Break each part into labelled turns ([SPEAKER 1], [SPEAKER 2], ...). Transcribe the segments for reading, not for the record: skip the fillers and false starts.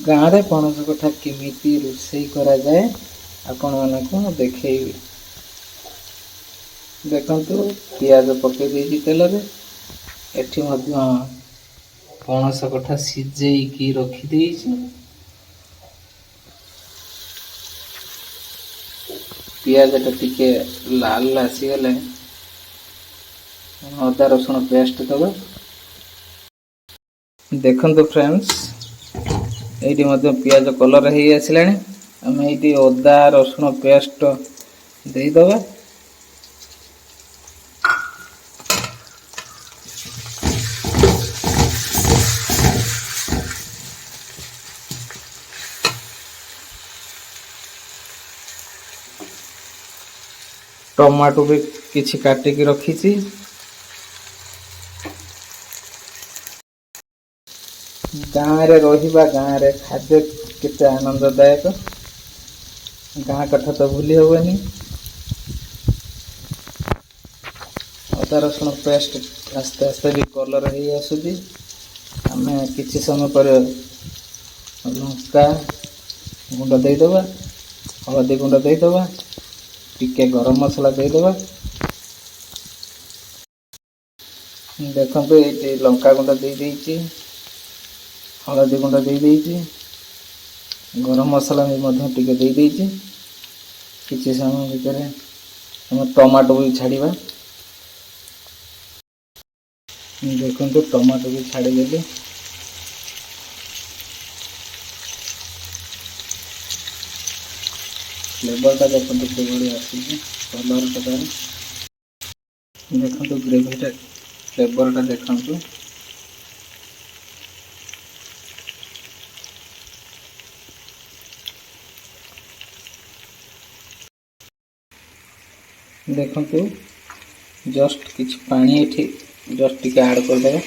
[SPEAKER 1] गाँव रे पणस कठा केमिति रोषेई करा जाए आपण मानकु देखैबी। देखंतु पियाज पके देइछि तेल रे। एठी मध्य पणस कठा सिजेइकी रखि देइछि। पियाज टा टिके लाल आसी गले अदा रसुण पेस्ट दबा। देखंतु फ्रेंड्स एटी मध्य पियाज कलर हे आसिलानी। आम ये अदा रसुण पेस्ट देदबा। टमाटो भी किछि काटिकी रखी। गाँव रे रहिबा गाँव रे खाद्य केते आनंददायक। गाँ कथा तो भूली हेबनी। अदा रसुण पेस्ट आस्ते आस्ते भी कलर हो आसुची। आम किछि समय पर लंका गुंड देदबा, हलदी गुंड देदबा, टिके गरम मसला देदबा। देखो ये लंका गुंड दे देइछि, हलदी गुंड दे देइछि, गरम मसला भी मध्य टिके दे देइछि। किछि समय भितर हम टमाटो भी छाड़िबा। देखो टमाटो भी छाड़ीदेली। फ्लेवर देखो किभली आसी कलर टा। देखो ग्रेवी फ्लेवर देखो। देखो जस्ट किछि पानी एठी जस्ट टिके ऐड कर देबा।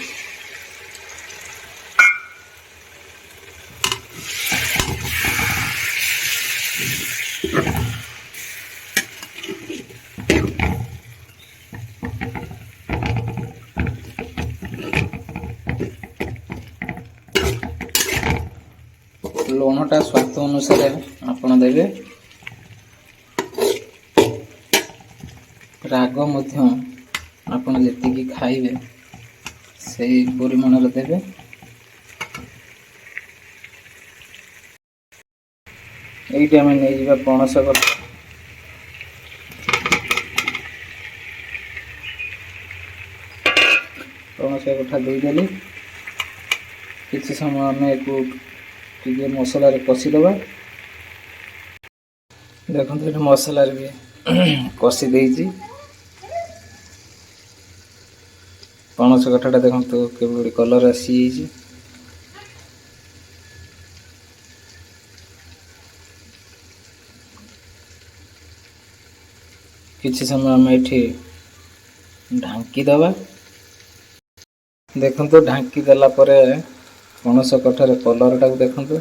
[SPEAKER 1] लूणटा स्वाद अनुसार आपण देबे। राग मध्य आपण जेतिकी खाइबे सही परिमाण रे देबे। एइटा हम नै जिबा पणस कठा। पणस कठा दे देली। किछि समय हम एको टिके मसला रे कसी दबा। देखो ये मसला रे भी कसी देइछि। पणस कठाटा देखो केबडी कलर आसी जाइछि। किछि समय हम एठी ढांकी दबा। देखो ढांकी देला परे पणस कठार कलर टा देखो।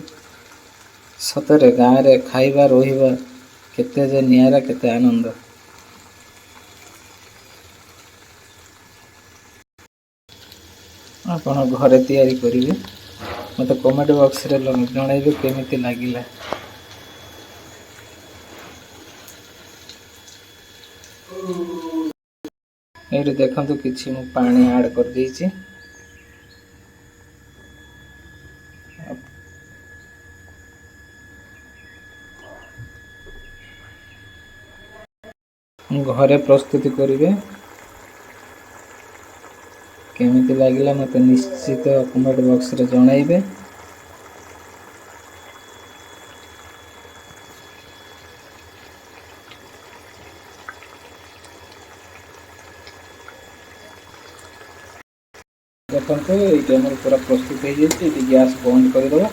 [SPEAKER 1] सतरे गाँव रे खाइबा रहिबा केते जे नियारा केते आनंद। आपण घरे तैयारी करिवे। मते कमेंट बॉक्स रे जणाइबे केमिति लागिला। एठी देखंतु किछि मु पानी ऐड कर देइछि। घरे प्रस्तुति करिवे। केमिति लागिला मते निश्चित कमेंट बॉक्स रे जणाइबे। देखो ये पूरा प्रस्तुत हो गया। गैस बंद कर दबा।